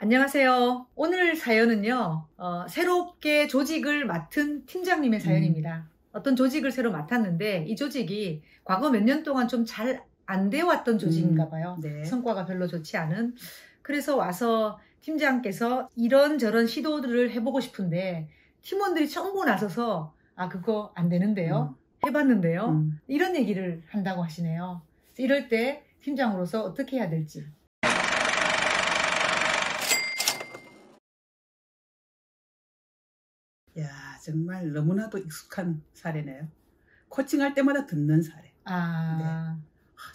안녕하세요. 오늘 사연은요, 새롭게 조직을 맡은 팀장님의 사연입니다. 어떤 조직을 새로 맡았는데, 이 조직이 과거 몇 년 동안 좀 잘 안 되어 왔던 조직인가 봐요. 네. 성과가 별로 좋지 않은. 그래서 와서 팀장께서 이런저런 시도들을 해보고 싶은데, 팀원들이 전부 나서서, 그거 안 되는데요? 해봤는데요? 이런 얘기를 한다고 하시네요. 이럴 때 팀장으로서 어떻게 해야 될지. 야, 정말 너무나도 익숙한 사례네요. 코칭할 때마다 듣는 사례. 네.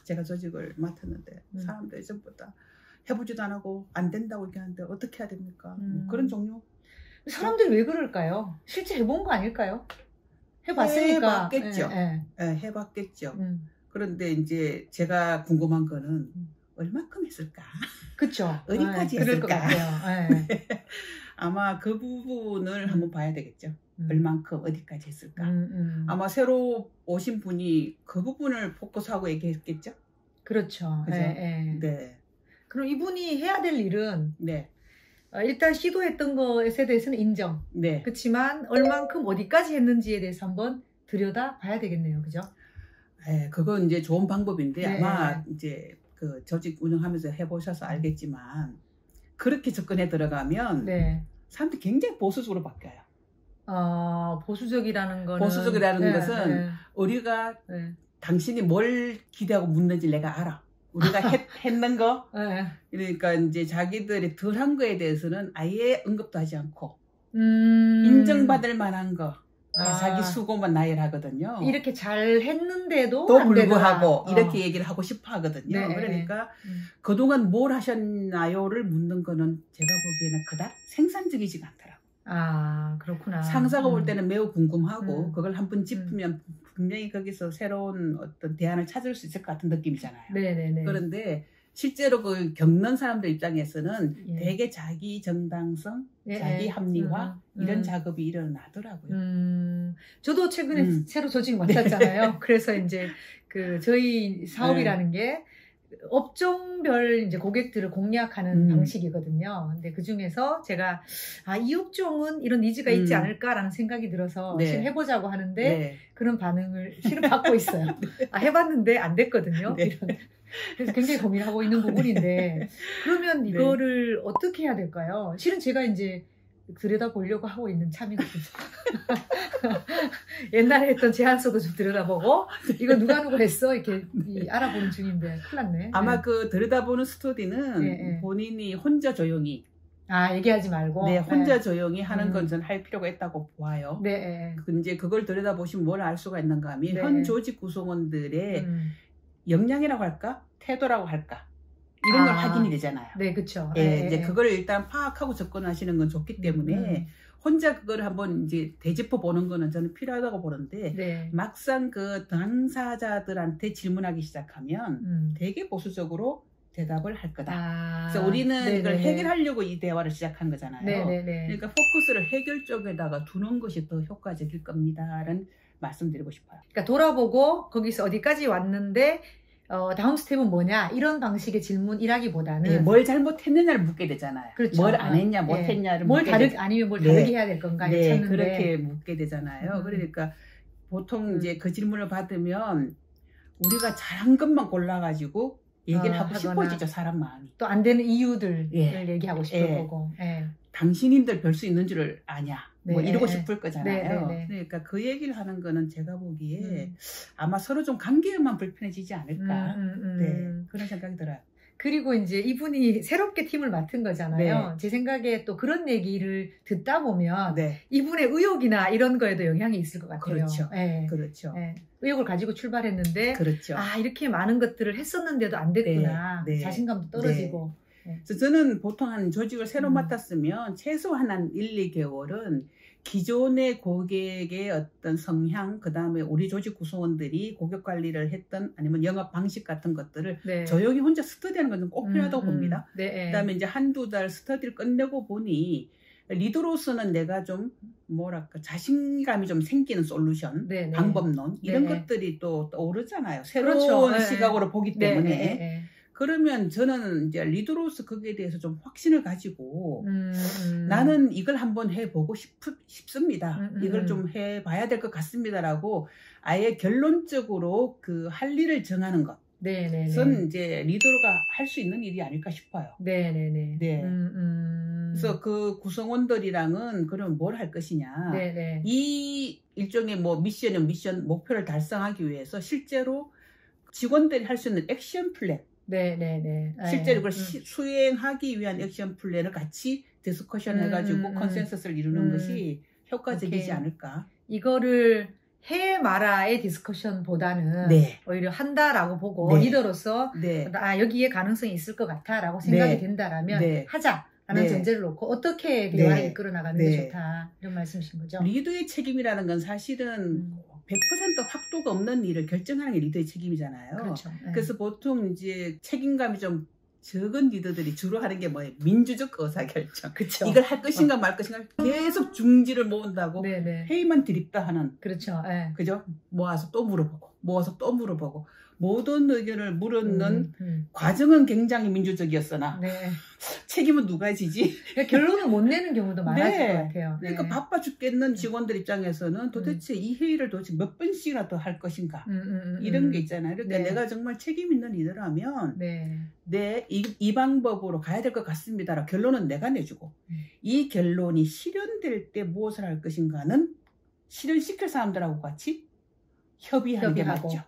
제가 조직을 맡았는데 사람들이 전부 다 해보지도 안 하고 안 된다고 얘기하는데 어떻게 해야 됩니까? 그런 종류. 사람들이 왜 그럴까요? 실제 해본 거 아닐까요? 해봤으니까. 해봤겠죠. 해봤겠죠. 그런데 이제 제가 궁금한 거는 얼마큼 했을까? 그쵸. 어디까지 그럴 했을까? 것 같아요. 아마 그 부분을 한번 봐야 되겠죠. 얼만큼 어디까지 했을까? 아마 새로 오신 분이 그 부분을 포커스하고 얘기했겠죠? 그렇죠. 그죠? 네. 그럼 이분이 해야 될 일은 네. 일단 시도했던 것에 대해서는 인정. 네. 그렇지만 얼만큼 어디까지 했는지에 대해서 한번 들여다 봐야 되겠네요. 그죠? 네, 그건 이제 좋은 방법인데 아마 이제 그 조직 운영하면서 해보셔서 알겠지만 그렇게 접근해 들어가면 사람들이 굉장히 보수적으로 바뀌어요. 보수적이라는 거는 것은 우리가 당신이 뭘 기대하고 묻는지 내가 알아. 우리가 했는 거. 그러니까 이제 자기들이 덜 한 거에 대해서는 아예 언급도 하지 않고 인정받을 만한 거. 자기 수고만 나열하거든요. 이렇게 잘 했는데도 또 불구하고 이렇게 얘기를 하고 싶어 하거든요. 그러니까 그동안 뭘 하셨나요를 묻는 거는 제가 보기에는 그닥 생산적이지가 않더라고요. 그렇구나. 상사가 볼 때는 매우 궁금하고 그걸 한번 짚으면 분명히 거기서 새로운 어떤 대안을 찾을 수 있을 것 같은 느낌이잖아요. 그런데 실제로 그 겪는 사람들 입장에서는 되게 자기 정당성, 자기 합리화 이런 작업이 일어나더라고요. 저도 최근에 새로 조직 맡았잖아요. 그래서 이제 그 저희 사업이라는 게 업종별 이제 고객들을 공략하는 방식이거든요. 근데 그 중에서 제가 이 업종은 이런 니즈가 있지 않을까라는 생각이 들어서 지금 해보자고 하는데 그런 반응을 실은 받고 있어요. 해봤는데 안 됐거든요. 그래서 굉장히 고민하고 있는 부분인데 그러면 이거를 어떻게 해야 될까요? 실은 제가 이제 들여다보려고 하고 있는 참이거든요. 옛날에 했던 제안서도 좀 들여다보고 이거 누가 했어? 이렇게 알아보는 중인데 큰일 났네. 아마 그 들여다보는 스터디는 본인이 혼자 조용히 얘기하지 말고 혼자 조용히 하는 건 전 할 필요가 있다고 봐요. 이제 그걸 들여다보시면 뭘 알 수가 있는가 하면 현 조직 구성원들의 역량이라고 할까? 태도라고 할까? 이런 걸 확인이 되잖아요. 그렇죠. 이제 그걸 일단 파악하고 접근하시는 건 좋기 때문에 혼자 그걸 한번 이제 되짚어 보는 거는 저는 필요하다고 보는데 막상 그 당사자들한테 질문하기 시작하면 되게 보수적으로 대답을 할 거다. 그래서 우리는 이걸 해결하려고 이 대화를 시작한 거잖아요. 그러니까 포커스를 해결 쪽에다가 두는 것이 더 효과적일 겁니다라는 말씀드리고 싶어요. 그러니까 돌아보고 거기서 어디까지 왔는데 다음 스텝은 뭐냐 이런 방식의 질문이라기보다는 뭘 잘못했느냐를 묻게 되잖아요. 그렇죠. 뭘 안 했냐 못했냐를 묻게 되잖아요. 아니면 뭘 다르게 해야 될 건가 찾는데 그렇게 묻게 되잖아요. 그러니까 보통 이제 그 질문을 받으면 우리가 잘한 것만 골라가지고 얘기를 하고 싶어지죠. 사람 마음이. 또 안 되는 이유들을 얘기하고 싶을 거고. 당신인들 별 수 있는 줄을 아냐. 뭐 이러고 싶을 거잖아요. 그러니까 그 얘기를 하는 거는 제가 보기에 아마 서로 좀 관계만 불편해지지 않을까. 그런 생각이 들어요. 그리고 이제 이분이 새롭게 팀을 맡은 거잖아요. 제 생각에 또 그런 얘기를 듣다 보면 이분의 의욕이나 이런 거에도 영향이 있을 것 같아요. 그렇죠. 의욕을 가지고 출발했는데 그렇죠. 이렇게 많은 것들을 했었는데도 안 됐구나. 자신감도 떨어지고. 그래서 저는 보통 한 조직을 새로 맡았으면 최소한 한 1, 2개월은 기존의 고객의 어떤 성향, 그 다음에 우리 조직 구성원들이 고객 관리를 했던 아니면 영업 방식 같은 것들을 조용히 혼자 스터디하는 건 꼭 필요하다고 봅니다. 그 다음에 이제 한두 달 스터디를 끝내고 보니 리더로서는 내가 좀 뭐랄까 자신감이 좀 생기는 솔루션, 방법론 이런 것들이 또 떠오르잖아요. 새로운 시각으로 보기 때문에. 그러면 저는 이제 리더로서 거기에 대해서 좀 확신을 가지고 나는 이걸 한번 해보고 싶습니다. 이걸 좀 해봐야 될 것 같습니다라고 아예 결론적으로 그 할 일을 정하는 것. 네네네. 그건 이제 리더가 할 수 있는 일이 아닐까 싶어요. 네네네. 네. 그래서 그 구성원들이랑은 그럼 뭘 할 것이냐. 네네. 이 일종의 뭐 미션 목표를 달성하기 위해서 실제로 직원들이 할 수 있는 액션 플랜. 네네네. 실제로 그걸 수행하기 위한 액션 플랜을 같이 디스커션 해가지고 컨센서스를 이루는 것이 효과적이지 않을까. 이거를 해 마라의 디스커션보다는 네. 오히려 한다라고 보고 네. 리더로서 네. 아 여기에 가능성이 있을 것 같다라고 생각이 네. 된다라면 네. 하자라는 네. 전제를 놓고 어떻게 대화를 네. 이끌어 나가는 네. 게 좋다 이런 말씀이신 거죠? 리더의 책임이라는 건 사실은 100% 확도가 없는 일을 결정하는 게 리더의 책임이잖아요. 그렇죠. 네. 그래서 보통 이제 책임감이 좀 적은 리더들이 주로 하는 게 뭐예요? 민주적 의사결정. 그렇죠. 이걸 할 것인가 말 것인가 계속 중지를 모은다고 네네. 회의만 드립다 하는. 그렇죠. 네. 그죠? 모아서 또 물어보고 모아서 또 물어보고 모든 의견을 물었는 과정은 굉장히 민주적이었으나 네. 책임은 누가 지지? 그러니까 결론을 못 내는 경우도 많아질 네. 것 같아요. 그러니까 네. 바빠 죽겠는 직원들 입장에서는 도대체 이 회의를 도대체 몇 번씩이나 더 할 것인가 이런 게 있잖아요. 그러니까 네. 내가 정말 책임 있는 리더라면 네. 이 방법으로 가야 될 것 같습니다. 결론은 내가 내주고 이 결론이 실현될 때 무엇을 할 것인가는 실현시킬 사람들하고 같이 협의하는 게 맞죠.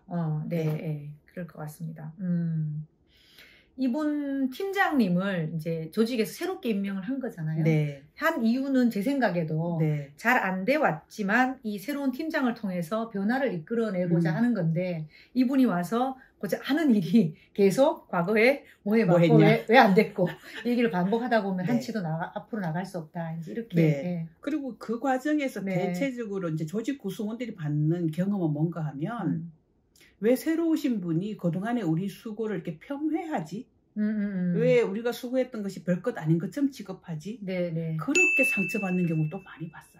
네, 네. 그럴 것 같습니다. 이분 팀장님을 이제 조직에서 새롭게 임명을 한 거잖아요. 네. 한 이유는 제 생각에도 네. 잘 안 돼 왔지만 이 새로운 팀장을 통해서 변화를 이끌어내고자 하는 건데 이분이 와서 하는 일이 계속 과거에 뭐 해봤고 왜 안 됐고 얘기를 반복하다 보면 네. 한치도 앞으로 나갈 수 없다. 이제 이렇게. 네. 네. 그리고 그 과정에서 네. 대체적으로 이제 조직 구성원들이 받는 경험은 뭔가 하면 왜 새로 오신 분이 그동안에 우리 수고를 이렇게 평회하지? 왜 우리가 수고했던 것이 별것 아닌 것처럼 취급하지? 네네. 그렇게 상처받는 경우도 많이 봤어요.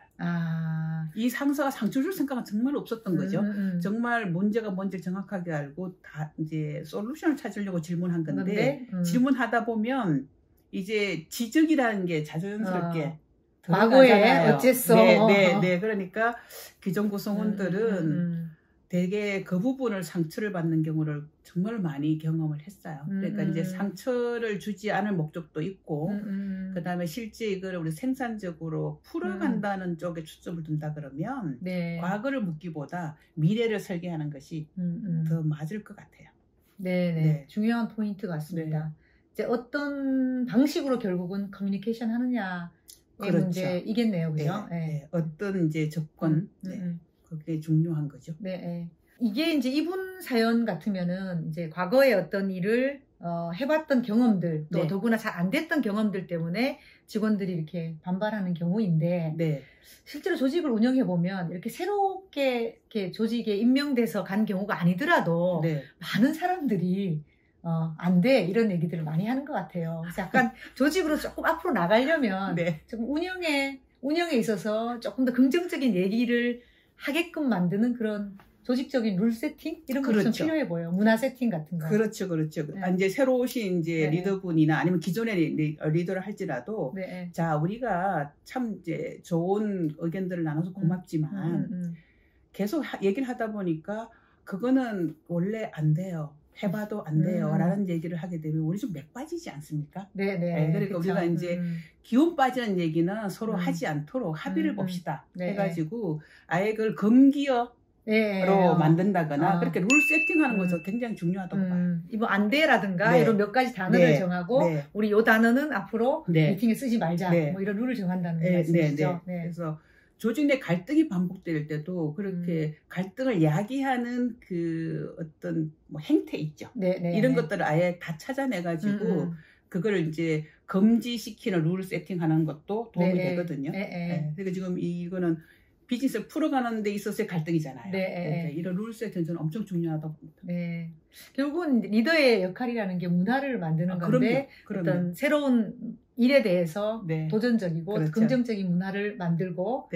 이 상사가 상처 줄 생각은 정말 없었던 거죠. 정말 문제가 뭔지 정확하게 알고 다 이제 솔루션을 찾으려고 질문한 건데 질문하다 보면 이제 지적이라는 게 자연스럽게 과거에 어쨌어. 네. 그러니까 기존 구성원들은 되게 그 부분을 상처를 받는 경우를 정말 많이 경험을 했어요. 그러니까 이제 상처를 주지 않을 목적도 있고, 그 다음에 실제 이걸 우리 생산적으로 풀어간다는 쪽에 초점을 둔다 그러면, 네. 과거를 묻기보다 미래를 설계하는 것이 더 맞을 것 같아요. 네. 중요한 포인트 같습니다. 네. 이제 어떤 방식으로 결국은 커뮤니케이션 하느냐의 그렇죠. 문제이겠네요. 그죠? 네. 어떤 이제 접근, 그게 중요한 거죠. 네. 이게 이제 이분 사연 같으면은 이제 과거에 어떤 일을 해봤던 경험들 또 더구나 잘 안 됐던 경험들 때문에 직원들이 이렇게 반발하는 경우인데 실제로 조직을 운영해 보면 이렇게 새롭게 이렇게 조직에 임명돼서 간 경우가 아니더라도 많은 사람들이 안 돼 이런 얘기들을 많이 하는 것 같아요. 그래서 약간 조직으로 조금 앞으로 나가려면 조금 운영에 있어서 조금 더 긍정적인 얘기를 하게끔 만드는 그런 조직적인 룰 세팅 이런 것도 좀 필요해 보여요. 문화 세팅 같은 거. 그렇죠. 이제 새로 오신 이제 리더분이나 아니면 기존의 리더를 할지라도 자 우리가 참 이제 좋은 의견들을 나눠서 고맙지만 계속 얘기를 하다 보니까 그거는 원래 안 돼요. 해봐도 안 돼요. 라는 얘기를 하게 되면 우리 좀 맥 빠지지 않습니까? 그러니까 그쵸. 우리가 이제 기운 빠지는 얘기는 서로 하지 않도록 합의를 봅시다. 해가지고 아예 그걸 금기어로 만든다거나 그렇게 룰 세팅하는 것도 굉장히 중요하다고 봐요. 이거 안 돼라든가 이런 몇 가지 단어를 정하고 우리 요 단어는 앞으로 미팅에 쓰지 말자. 뭐 이런 룰을 정한다는 말씀이시죠. 그래서 조직 내 갈등이 반복될 때도 그렇게 갈등을 야기하는 그 어떤 뭐 행태 있죠. 이런 것들을 아예 다 찾아내가지고 그거를 이제 금지시키는 룰 세팅하는 것도 도움이 되거든요. 그러니까 지금 이거는 비즈니스를 풀어가는 데 있어서의 갈등이잖아요. 그러니까 이런 룰 세팅은 저는 엄청 중요하다고 봅니다. 결국은 리더의 역할이라는 게 문화를 만드는 건데 그럼요. 어떤 새로운 일에 대해서 도전적이고 긍정적인 문화를 만들고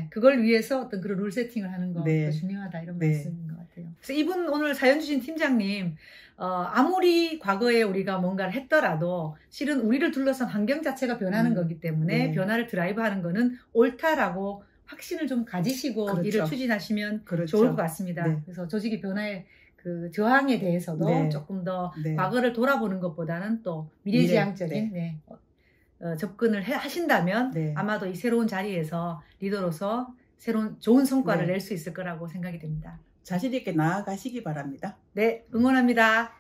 그걸 위해서 어떤 그런 룰 세팅을 하는 것도 중요하다 이런 말씀인 것 같아요. 그래서 이분 오늘 사연 주신 팀장님 아무리 과거에 우리가 뭔가를 했더라도 실은 우리를 둘러싼 환경 자체가 변하는 거기 때문에 네. 변화를 드라이브하는 거는 옳다라고 확신을 좀 가지시고 그렇죠. 일을 추진하시면 그렇죠. 좋을 것 같습니다. 네. 그래서 조직의 변화의 그 저항에 대해서도 네. 조금 더 네. 과거를 돌아보는 것보다는 또 미래지향적인 접근을 하신다면 네. 아마도 이 새로운 자리에서 리더로서 새로운 좋은 성과를 네. 낼 수 있을 거라고 생각이 됩니다. 자신 있게 나아가시기 바랍니다. 네, 응원합니다.